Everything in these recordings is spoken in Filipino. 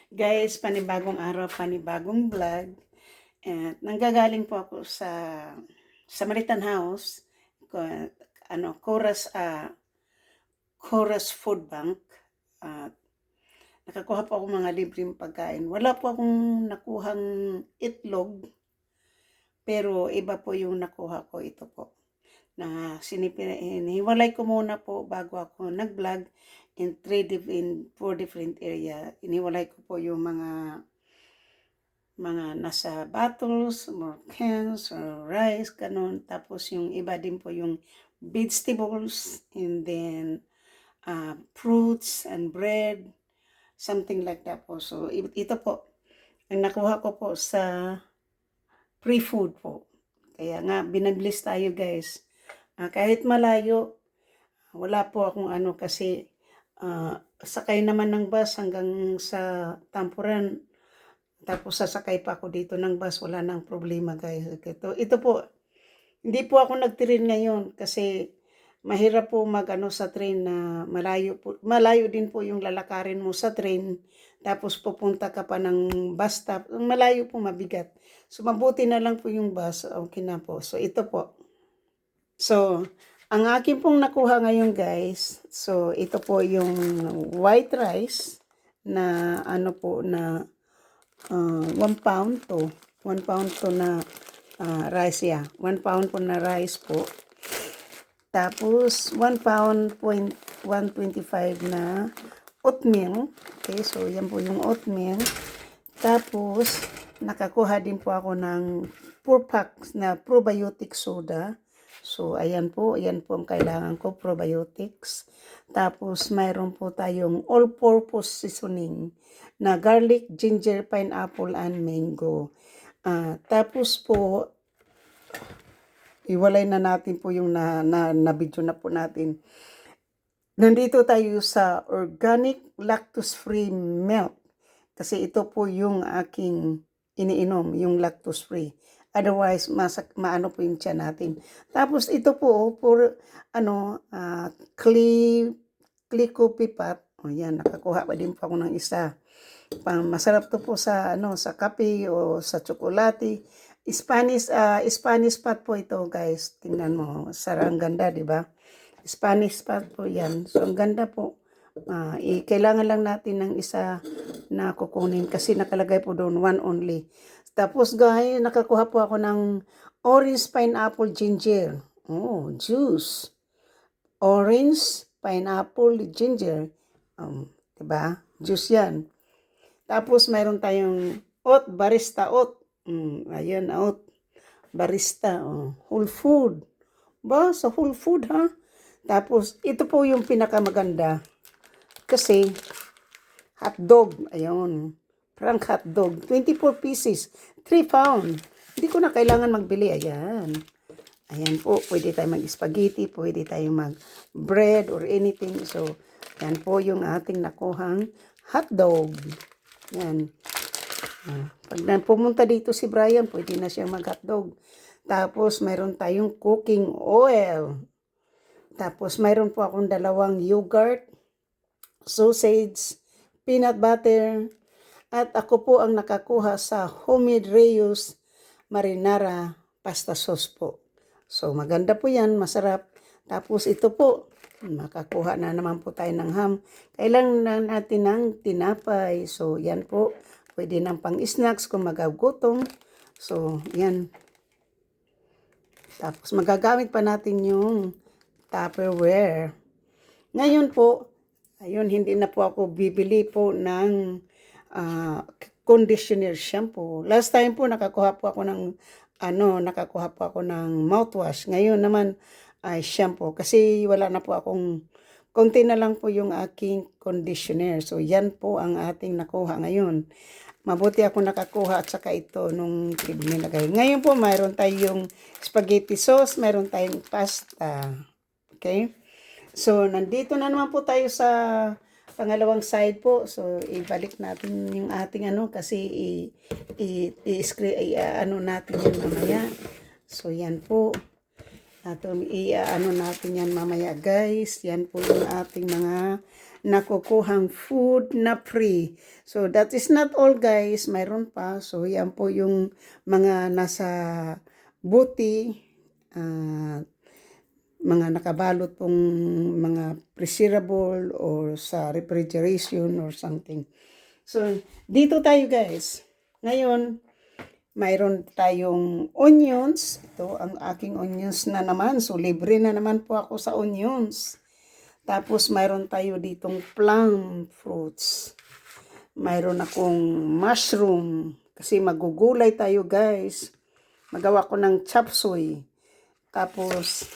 Guys, panibagong araw, panibagong vlog. At nanggagaling po ako sa Samaritan House, Coras Food Bank. At nakakuha po ako mga libreng pagkain. Wala po akong nakuhang itlog, pero iba po yung nakuha ko. Ito po. Hiniwalay ko muna po bago ako nag-vlog in 4 different area. Iniwalay ko po yung mga nasa bottles, or cans, or rice, ganun. Tapos yung iba din po yung vegetables, and then fruits and bread, something like that po. So, ito po, ang nakuha ko po sa pre-food po. Kaya nga, binaglis tayo guys. Kahit malayo, wala po akong kasi sakay naman ng bus hanggang sa Tampuran. Tapos sasakay pa ako dito ng bus, wala nang problema guys. Ito po, hindi po ako nagtirin ngayon kasi mahirap po sa train na malayo din po yung lalakarin mo sa train. Tapos pupunta ka pa ng bus stop, malayo po, mabigat. So mabuti na lang po yung bus, okay na po. So ito po. So, ang akin pong nakuha ngayon guys, so ito po yung white rice na na 1 pound to. 1 pound to na rice, 1 pound po na rice po. Tapos, 1 pound point 125 na oatmeal. Okay, so yan po yung oatmeal. Tapos, nakakuha din po ako ng 4 packs na probiotic soda. So, ayan po ang kailangan ko, probiotics. Tapos, mayroon po tayong all-purpose seasoning na garlic, ginger, pineapple, and mango. Tapos po, iwalay na natin po yung na-video na po natin. Nandito tayo sa organic lactose-free milk. Kasi ito po yung aking iniinom, yung lactose-free. Otherwise, maano po yung tiyan natin. Tapos ito po, for clay coffee pot. O yan, nakakuha pa din po ako ng isa. Masarap to po sa kape o sa tsokolate. Spanish pot po ito guys. Tingnan mo, sarang ganda, di ba? Spanish pot po yan. So ang ganda po. Kailangan lang natin ng isa na kukunin kasi nakalagay po doon, one only. Tapos guys, nakakuha po ako ng orange, pineapple, ginger. Oh, juice. Orange, pineapple, ginger. Diba? Juice yan. Tapos mayroon tayong oat, barista oat. Ayan, oat. Barista. Whole food. Ba, sa whole food ha? Tapos ito po yung pinakamaganda. Kasi hotdog. Ayun. Frank hotdog. 24 pieces. 3 pound. Hindi ko na kailangan magbili. Ayan. Ayan po. Pwede tayo mag-spaghetti. Pwede tayo mag-bread or anything. So, yan po yung ating nakuhang hotdog. Yan. Pag pumunta dito si Brian, pwede na siya mag-hotdog. Tapos, mayroon tayong cooking oil. Tapos, mayroon po akong 2 yogurt, sausage, peanut butter, at ako po ang nakakuha sa homemade Reyes marinara pasta sauce po. So, maganda po yan, masarap. Tapos, ito po, makakuha na naman po tayo ng ham. Kailangan natin ng tinapay. So, yan po. Pwede ng pang-snacks kung magagutom. So, yan. Tapos, magagamit pa natin yung Tupperware. Ngayon po, ayun, hindi na po ako bibili po ng conditioner shampoo. Last time po, nakakuha po ako ng mouthwash. Ngayon naman, ay shampoo. Kasi wala na po akong, konti na lang po yung aking conditioner. So, yan po ang ating nakuha ngayon. Mabuti ako nakakuha at saka ito nung nilagay. Ngayon po, mayroon tayong spaghetti sauce, mayroon tayong pasta. Okay? So, nandito na naman po tayo sa pangalawang side po. So, ibalik natin yung ating kasi natin yan mamaya. So, yan po. Natin yan mamaya guys. Yan po yung ating mga nakukuhang food na free. So that is not all guys, mayroon pa. So yan po yung mga nasa buti, mga nakabalot pong mga preservable or sa refrigeration or something. So dito tayo guys. Ngayon, mayroon tayong onions. Ito ang aking onions na naman. So libre na naman po ako sa onions. Tapos mayroon tayo ditong plum fruits. Mayroon akong mushroom. Kasi magugulay tayo guys. Magawa ko ng chop suey. Tapos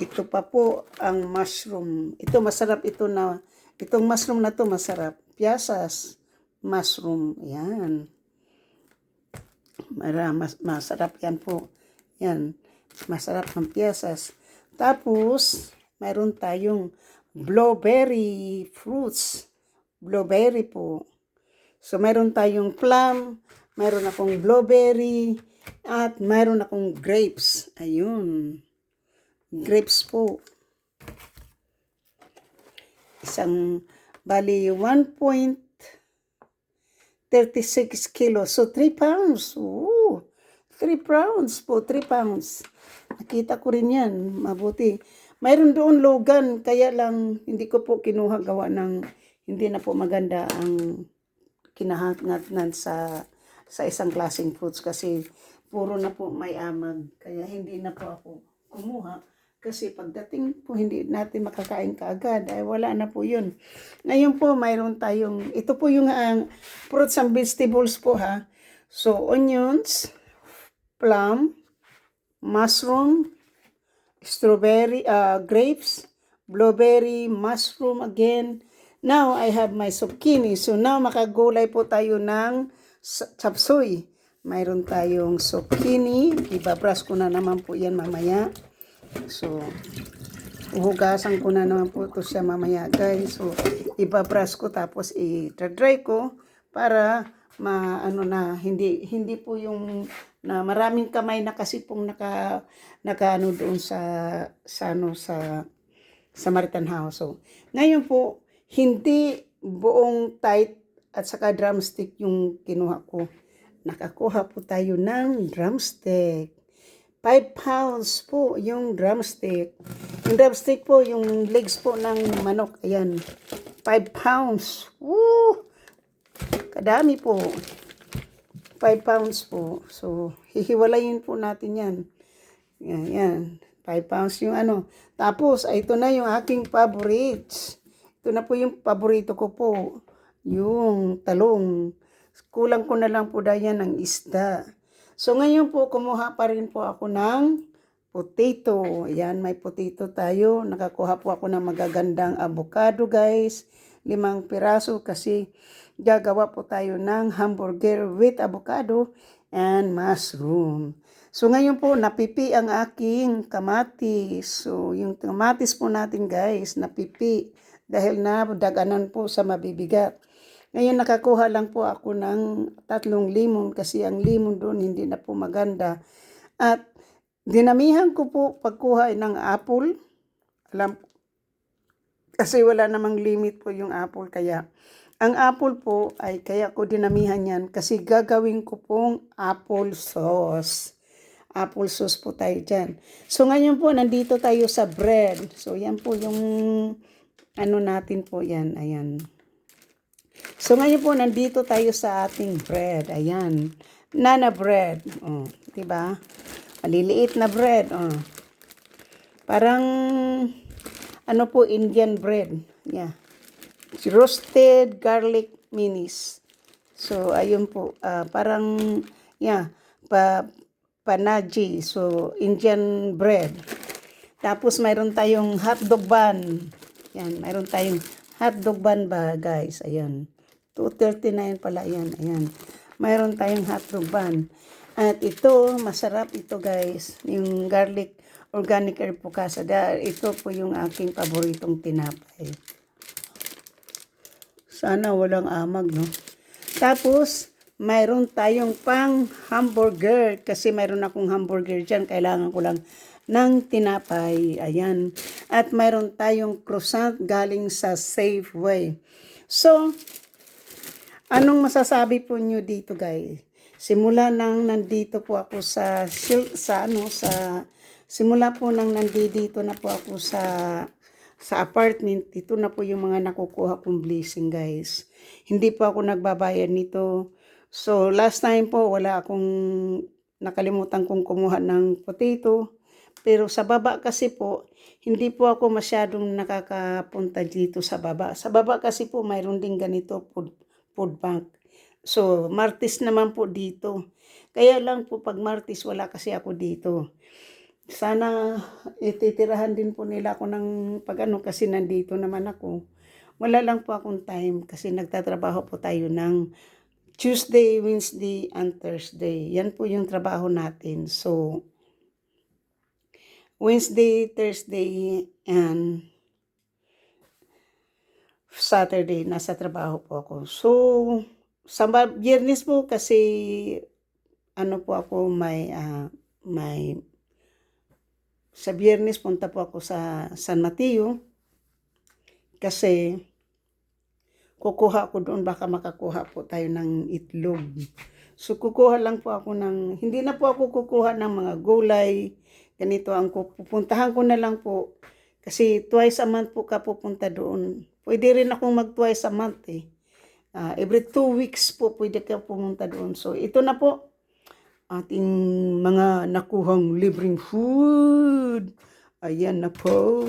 ito pa po ang mushroom. Ito masarap ito na. Itong mushroom na to masarap. Piyasas mushroom. Yan. Masarap yan po. Yan. Masarap ng piyasas. Tapos mayroon tayong blueberry fruits. Blueberry po. So, mayroon tayong plum, mayroon akong blueberry, at mayroon akong grapes. Ayun. Grapes po. Bali, 1.36 kilos. So, 3 pounds. Oo. 3 pounds po. 3 pounds. Nakita ko rin yan. Mabuti. Mayroon doon Logan. Kaya lang, hindi ko po kinuha gawa ng hindi na po maganda ang kinahangatnan sa isang klaseng fruits. Kasi puro na po may amag. Kaya hindi na po ako kumuha. Kasi pagdating po hindi natin makakain kaagad, ay wala na po yun. Ngayon po mayroon tayong, ito po yung fruits and vegetables po ha. So onions, plum, mushroom, strawberry, grapes, blueberry, mushroom again. Now I have my zucchini. So now makagulay po tayo ng chop suey. Mayroon tayong zucchini. Ibabras ko na naman po yan mamaya. So, uhugasan ko na naman po ito siya mamaya guys. So, ibabras ko tapos i-dry ko para hindi po yung na maraming kamay na kasi pong naka doon sa Samaritan House. So, ngayon po, hindi buong tight at saka drumstick yung kinuha ko. Nakakuha po tayo ng drumstick. 5 pounds po yung drumstick. Yung drumstick po, yung legs po ng manok. Ayan. 5 pounds. Woo! Kadami po. 5 pounds po. So, hihiwalayin po natin yan. Yan. 5 pounds yung Tapos, ito na yung aking favorites. Ito na po yung paborito ko po. Yung talong. Kulang ko na lang po dayan ng isda. So, ngayon po, kumuha pa rin po ako ng potato. Ayan, may potato tayo. Nakakuha po ako ng magagandang avocado, guys. 5 piraso kasi gagawa po tayo ng hamburger with avocado and mushroom. So, ngayon po, napipi ang aking kamatis. So, yung kamatis po natin, guys, napipi. Dahil na daganan po sa mabibigat. Ngayon nakakuha lang po ako ng 3 limon kasi ang limon doon hindi na po maganda. At dinamihan ko po pagkuha ng apple. Kasi wala namang limit po yung apple kaya. Ang apple po ay kaya ko dinamihan yan kasi gagawin ko pong apple sauce. Apple sauce po tayo dyan. So ngayon po nandito tayo sa bread. So yan po yung natin po yan. Ayan. So, ngayon po, nandito tayo sa ating bread. Ayan. Nana bread. Oh, diba? Maliliit na bread. Oh. Parang, Indian bread. Yeah. Roasted garlic minis. So, ayun po. Parang, panaji. So, Indian bread. Tapos, mayroon tayong hotdog bun. Yan, mayroon tayong hotdog bun ba, guys? Ayan. 239 pala yan. Ayan. Mayroon tayong hotdog bun. At ito, masarap ito, guys. Yung garlic organic repocasa. Ito po yung aking paboritong tinapay. Sana walang amag, no? Tapos, mayroon tayong pang hamburger. Kasi mayroon akong hamburger dyan. Kailangan ko lang ng tinapay. Ayan. At mayroon tayong croissant galing sa Safeway. So, anong masasabi po nyo dito, guys? Simula nang nandito po ako simula po nang nandito na po ako sa apartment, ito na po yung mga nakukuha kong blessing, guys. Hindi po ako nagbabayad nito. So, last time po, wala akong nakalimutan kong kumuha ng potato. Pero sa baba kasi po, hindi po ako masyadong nakakapunta dito sa baba. Sa baba kasi po, mayroon din ganito food bank. So, Martes naman po dito. Kaya lang po, pag Martes, wala kasi ako dito. Sana ititirahan din po nila ako ng kasi nandito naman ako. Wala lang po akong time kasi nagtatrabaho po tayo ng Tuesday, Wednesday, and Thursday. Yan po yung trabaho natin. So, Wednesday, Thursday, and Saturday, nasa trabaho po ako. So, sa Biyernes po kasi, po ako sa Biyernes punta po ako sa San Mateo kasi kukuha ako doon, baka makakuha po tayo ng itlog. So, kukuha lang po ako hindi na po ako kukuha ng mga gulay. Ganito ang pupuntahan ko na lang po. Kasi twice a month po ka pupunta doon. Pwede rin akong mag-twice a month eh. Every 2 weeks po pwede ka pumunta doon. So, ito na po ating mga nakuhang libreng food. Ayan na po.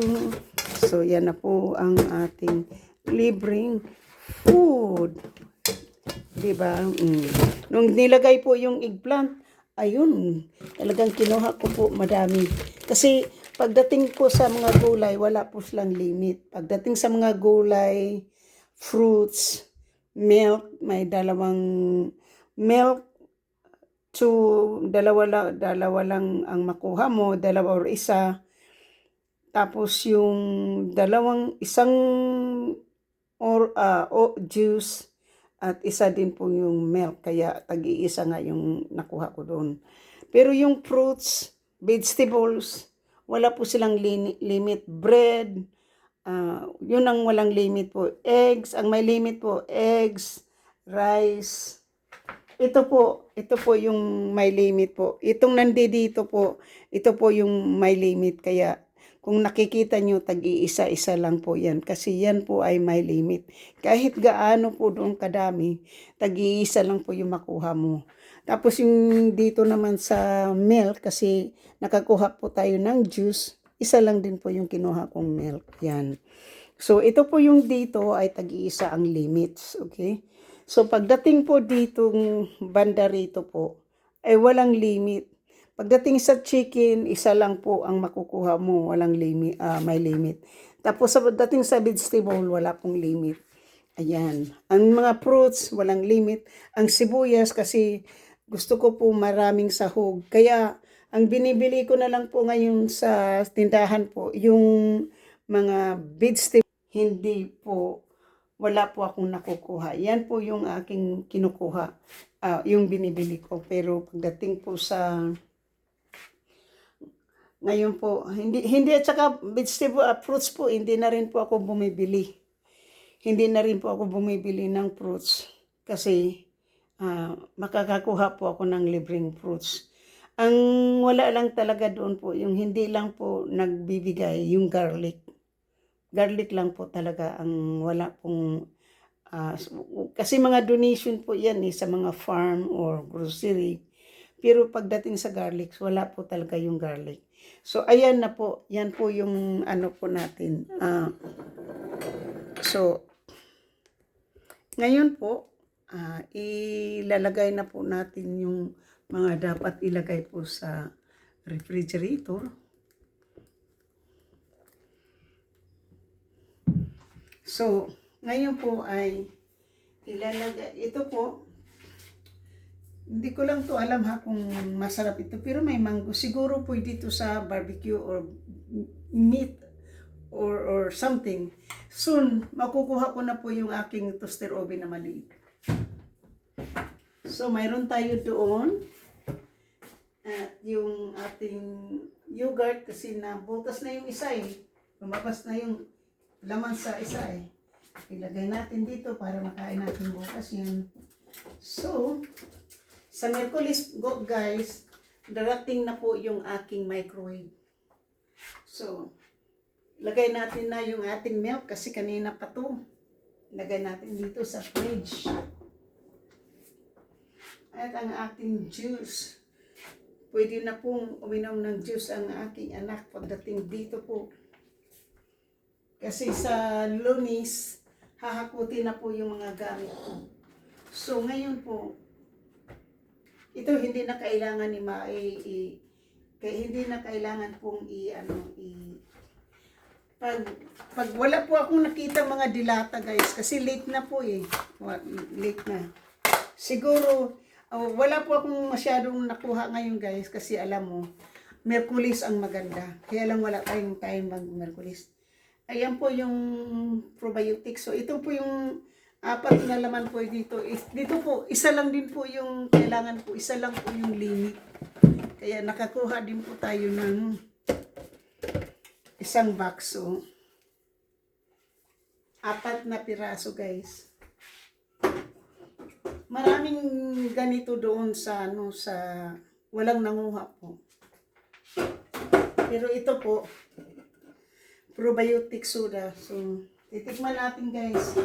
So, yan na po ang ating libreng food. Diba? Nung nilagay po yung eggplant, ayun, talagang kinuha ko po madami. Kasi pagdating po sa mga gulay, wala po silang limit. Pagdating sa mga gulay, fruits, milk, may dalawang milk, dalawa lang ang makuha mo, dalawa or isa. Tapos yung isang juice at isa din po yung milk, kaya tag-iisa nga yung nakuha ko doon. Pero yung fruits, vegetables, wala po silang limit. Bread, yun ang walang limit po. Eggs, ang may limit po, eggs, rice. Ito po yung may limit po. Itong nandito po, ito po yung may limit. Kaya kung nakikita nyo, tag-iisa-isa lang po yan. Kasi yan po ay may limit. Kahit gaano po doon kadami, tag-iisa lang po yung makuha mo. Tapos yung dito naman sa milk, kasi nakakuha po tayo ng juice, isa lang din po yung kinuha kong milk. Yan. So ito po yung dito ay tag-iisa ang limits. Okay? So pagdating po ditong banda rito po, ay walang limit. Pagdating sa chicken, isa lang po ang makukuha mo, walang limit, may limit. Tapos pagdating sa vegetable, wala pong limit. Ayan. Ang mga fruits, walang limit. Ang sibuyas, kasi gusto ko po maraming sahog. Kaya ang binibili ko na lang po ngayon sa tindahan po, yung mga vegetable, hindi po, wala po akong nakukuha. Yan po yung aking kinukuha, yung binibili ko. Pero pagdating po sa ngayon po, hindi at saka vegetable, fruits po, hindi na rin po ako bumibili. Hindi na rin po ako bumibili ng fruits kasi makakakuha po ako ng libreng fruits. Ang wala lang talaga doon po, yung hindi lang po nagbibigay, yung garlic. Garlic lang po talaga ang wala pong, kasi mga donation po yan sa mga farm or grocery. Pero pagdating sa garlic, wala po talaga yung garlic. So, ayan na po. Yan po yung po natin. So, ngayon po, ilalagay na po natin yung mga dapat ilagay po sa refrigerator. So, ngayon po ay ilalagay. Ito po, hindi ko lang to alam kung masarap ito, pero may mango. Siguro po dito sa barbecue or meat or something. Soon, makukuha ko na po yung aking toaster oven na maliit. So, mayroon tayo doon. At yung ating yogurt kasi butas na yung isa eh. Lumabas na yung laman sa isa eh. Ilagay natin dito para makain natin bukas yan. So, sa Merkulis guys, darating na po yung aking microwave. So, lagay natin na yung ating milk kasi kanina pa to. Lagay natin dito sa fridge. At ang ating juice. Pwede na pong uminom ng juice ang aking anak pagdating dito po. Kasi sa Lunes, hahakutin na po yung mga gamit ko. So ngayon po, ito hindi na kailangan hindi na kailangan pong pag wala po akong nakita mga dilata guys, kasi late na po eh. Late na. Siguro, wala po akong masyadong nakuha ngayon guys, kasi alam mo, Merkulis ang maganda. Kaya lang wala tayong time mag-Merkulis. Ayan po yung probiotics. So ito po yung 4 na laman po dito. Dito po, isa lang din po yung kailangan po. Isa lang po yung limit. Kaya nakakuha din po tayo ng isang box. So, 4 na piraso guys. Maraming ganito doon sa walang nanguha po. Pero ito po, probiotic soda. So, titikman natin guys.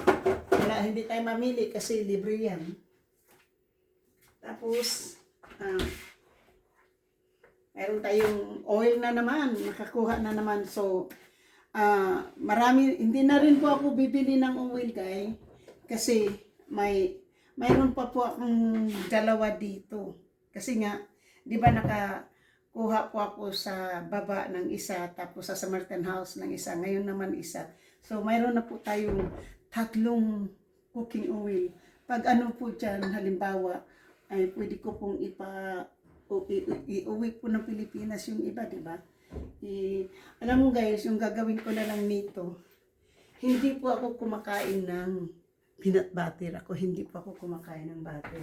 Wala, hindi tayo mamili kasi libre yan. Tapos, mayroon tayong oil na naman. Nakakuha na naman. So, hindi na rin po ako bibili ng oil guys. Kasi, mayroon pa po akong 2 dito. Kasi nga, di ba nakakuha po ako sa baba ng isa, tapos sa Samaritan House ng isa. Ngayon naman isa. So, mayroon na po tayong 3 cooking oil. Pag ano po dyan, halimbawa, ay pwede ko pong iuwi po ng Pilipinas yung iba, di ba? Alam mo guys, yung gagawin ko na lang nito, hindi po ako kumakain ng peanut butter. Hindi po ako kumakain ng butter.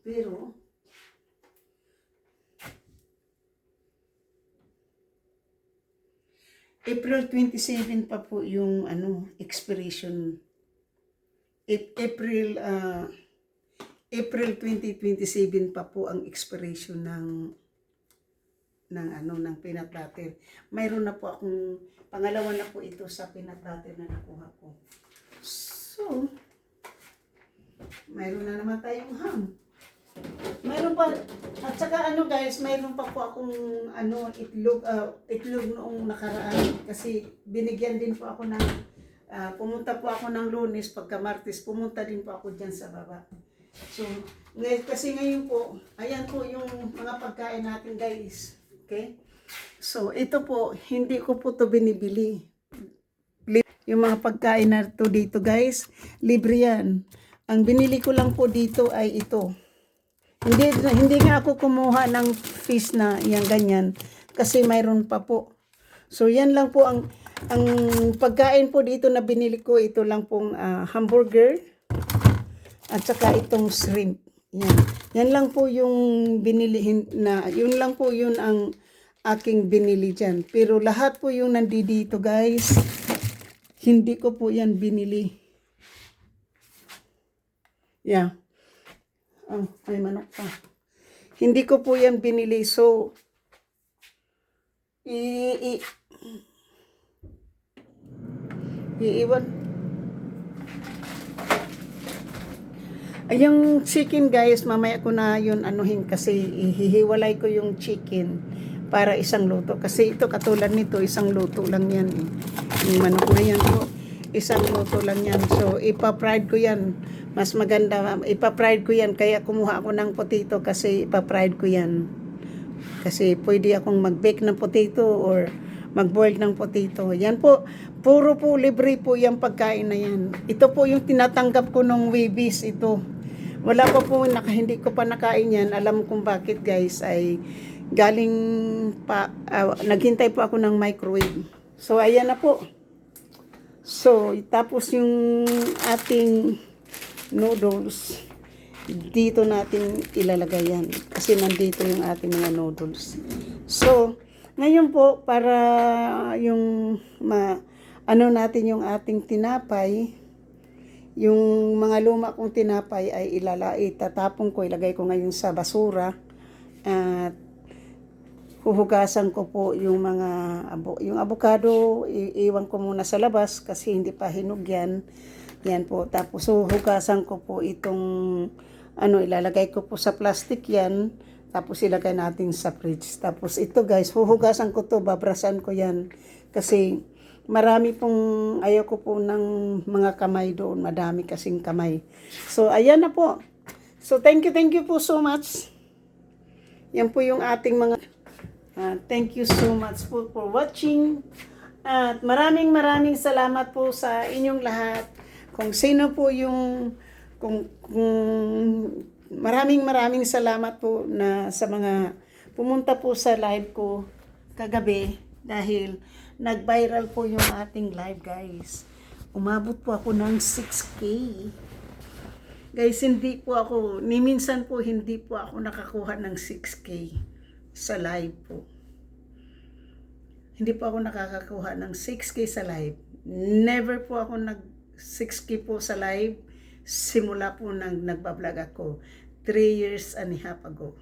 Pero, April 27 pa po yung expiration. April 2027 pa po ang expiration ng peanut butter. Mayroon na po akong pangalawa na po ito sa peanut butter na nakuha ko. So, mayroon na naman tayong ham. Mayroon pa, at saka guys, mayroon pa po akong itlog noong nakaraan kasi binigyan din po ako ng pumunta po ako ng Lunes, pagka Martes pumunta din po ako diyan sa baba. So, kasi ngayon po, ayan po yung mga pagkain natin guys. Okay? So, ito po, hindi ko po to binibili. Yung mga pagkain na to dito guys, libre yan. Ang binili ko lang po dito ay ito. Hindi nga ako kumuha ng fish na yan ganyan kasi mayroon pa po. So yan lang po ang pagkain po dito na binili ko, ito lang pong hamburger at saka itong shrimp. Yan lang po yung binili yun lang po yun ang aking binili diyan. Pero lahat po yung nandito guys, hindi ko po yan binili. Yeah. Oh, may manok pa. Hindi ko po yan binili. So, iiwan. Yung chicken guys, mamaya ko na yun kasi ihihiwalay ko yung chicken para isang luto. Kasi ito katulad nito, isang luto lang yan. Yung manok na yan po, isang luto lang yan. So, ipa-fried ko yan. Mas maganda, ipa-fried ko yan. Kaya kumuha ako ng potato kasi ipa-fried ko yan. Kasi pwede akong mag-bake ng potato or mag-boil ng potato. Yan po, puro po libre po yung pagkain na yan. Ito po yung tinatanggap ko ng Webis ito. Wala pa po, hindi ko pa nakain yan. Alam kung bakit guys, ay galing pa, naghintay po ako ng microwave. So, ayan na po. So, tapos yung ating noodles. dito natin ilalagay yan. Kasi nandito yung ating mga noodles. So, ngayon po, para yung ano natin yung ating tinapay, yung mga luma kong tinapay ay itatapon ko, ilagay ko ngayon sa basura. At huhugasan ko po yung mga yung avocado, iiwan ko muna sa labas kasi hindi pa hinog yan. Yan po. Tapos huhugasan ko po itong ilalagay ko po sa plastic yan. Tapos ilagay natin sa fridge. Tapos ito guys, huhugasan ko to, babrasan ko yan. Kasi marami pong, ayaw ko po ng mga kamay doon. Madami kasing kamay. So ayan na po. So thank you po so much. Yan po yung ating mga thank you so much po for watching. At maraming salamat po sa inyong lahat. Kung sino po yung maraming salamat po na sa mga pumunta po sa live ko kagabi dahil nag-viral po yung ating live guys. Umabot po ako ng 6K. Guys, hindi po ako, minsan po hindi po ako nakakuha ng 6K sa live po. Hindi po ako nakakakuha ng 6K sa live. Never po ako nag 6K po sa live simula po nang nagbablog ako 3 years and a half ago.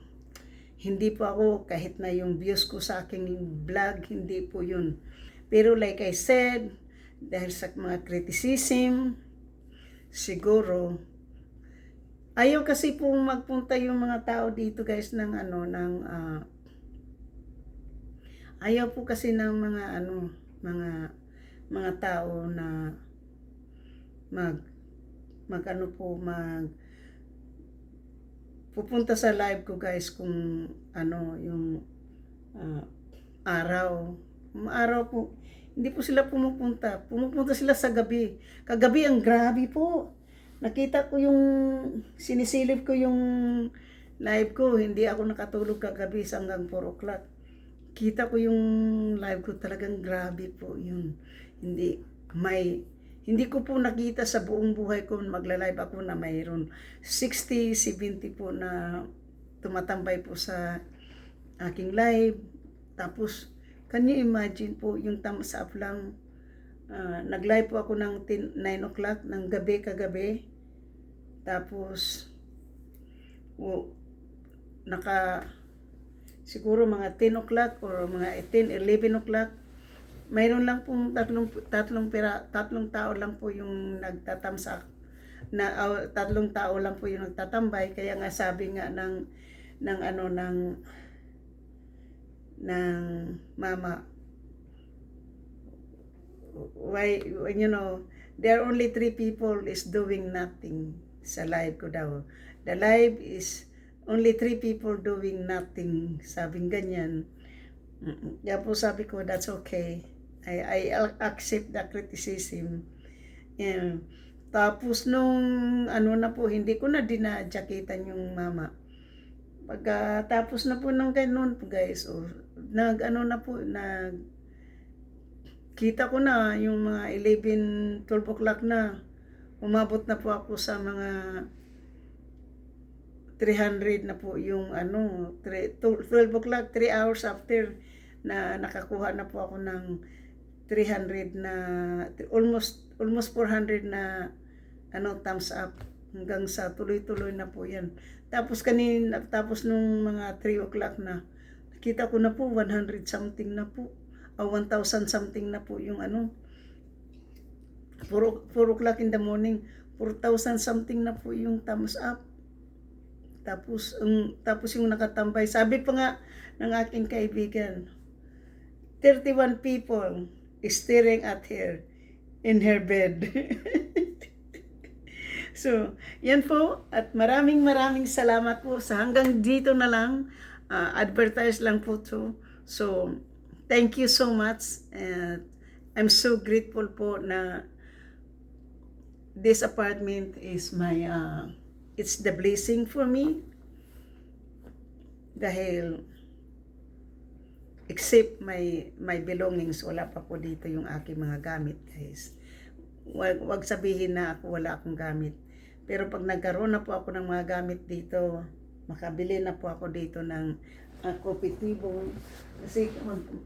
Hindi po ako, kahit na yung views ko sa aking vlog, hindi po yun. Pero like I said, dahil sa mga criticism, siguro ayaw kasi po magpunta yung mga tao dito guys ng ayaw po kasi ng mga tao na pupunta sa live ko guys kung yung araw po, hindi po sila pumupunta sila sa gabi. Kagabi ang grabe po, nakita ko yung sinisilip ko yung live ko, hindi ako nakatulog kagabi hanggang 4 o'clock. Kita ko yung live ko, talagang grabe po yun. Hindi ko po nakita sa buong buhay ko magla-live ako na mayroon 60, 70 po na tumatambay po sa aking live. Tapos, can you imagine po yung thumbs up lang. Nag-live po ako ng 9 o'clock ng gabi kagabi. Tapos, siguro mga 10 o'clock or mga 11 o'clock, mayroon lang pong tatlong tao lang po yung nagtatamsak tatlong tao lang po yung nagtatambay. Kaya nga sabi nga ng mama, why, there are only 3 people is doing nothing sa live ko daw. The live is only 3 people doing nothing, sabing ganyan. Kaya po sabi ko, that's okay. I accept the criticism. And, tapos nung na po, hindi ko na dinadyakitan yung mama. Pagkatapos na po ng ganun po guys, kita ko na yung mga 11, 12 o'clock na. Umabot na po ako sa mga 300 na po yung 12 o'clock, 3 hours after na nakakuha na po ako ng 300 na almost 400 na thumbs up, hanggang sa tuloy-tuloy na po yan. Tapos nung mga 3 o'clock na, nakita ko na po 100 something na po, 1,000 something na po yung 4 o'clock in the morning, 4,000 something na po yung thumbs up. Tapos yung nakatambay, sabi pa nga ng aking kaibigan, 31 people is staring at her in her bed. So, yan po. At maraming salamat po sa hanggang dito na lang. Advertise lang po to. So, thank you so much. And I'm so grateful po na this apartment is it's the blessing for me. Dahil except my belongings, wala pa po dito yung aking mga gamit guys. Wag sabihin na wala akong gamit. Pero pag nagkaroon na po ako ng mga gamit dito, makabili na po ako dito ng coffee table. Kasi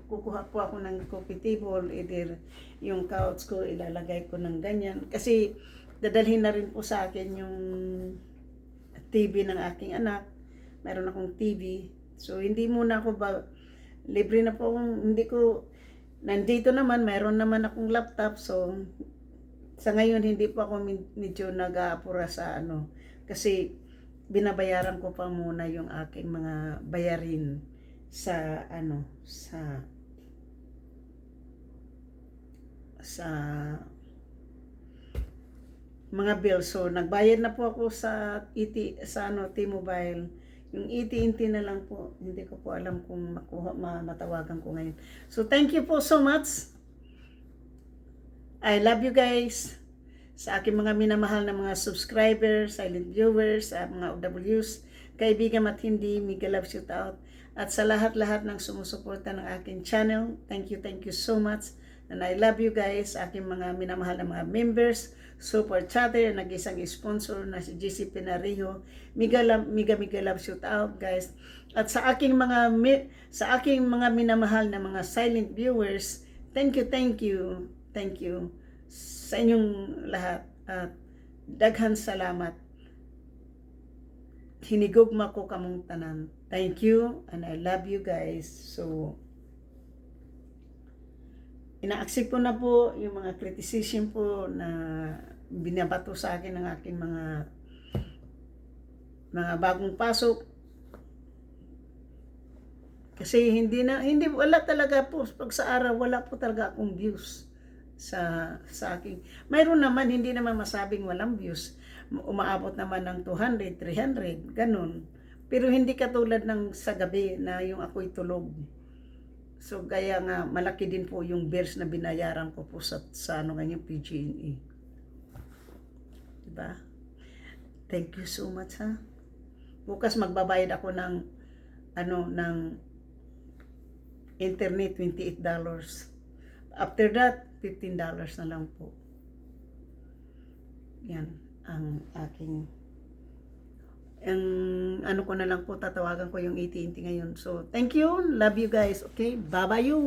kukuha po ako ng coffee table, either yung couch ko, ilalagay ko ng ganyan. Kasi dadalhin na rin po sa akin yung TV ng aking anak. Meron akong TV. So, hindi muna ako libre na po akong, hindi ko, nandito naman, meron naman akong laptop. So, sa ngayon, hindi po ako medyo nag-aapura sa kasi binabayaran ko pa muna yung aking mga bayarin sa sa mga bills. So, nagbayad na po ako sa T-Mobile. Yung AT&T na lang po. Hindi ko po alam kung matawagan ko ngayon. So, thank you po so much. I love you guys. Sa aking mga minamahal na mga subscribers, silent viewers, mga OWs, kaibigan at hindi, mega love shout out. At sa lahat-lahat ng sumusuporta ng aking channel, thank you so much. And I love you guys, aking mga minamahal na mga members, super chatter, nag-isang sponsor na si JC Pinariho. Mega love shout out guys. At sa aking mga minamahal na mga silent viewers, thank you sa inyong lahat at daghan salamat. Hinigugma ko kamong tanan. Thank you and I love you guys. So, ina-accept ko na po yung mga criticism po na binabato sa akin ng aking mga bagong pasok. Kasi wala talaga po, pag sa araw, wala po talaga akong views sa aking. Mayroon naman, hindi naman masabing walang views. Umaabot naman ng 200, 300, ganun. Pero hindi katulad ng sa gabi na yung ako'y tulog. So, kaya nga, malaki din po yung bills na binayaran ko po sa ngayong PG&E. Diba? Thank you so much, ha? Bukas magbabayad ako ng internet, $28. After that, $15 na lang po. Yan ang aking ko na lang po, tatawagan ko yung AT&T ngayon. So, thank you. Love you guys. Okay? Bye-bye you.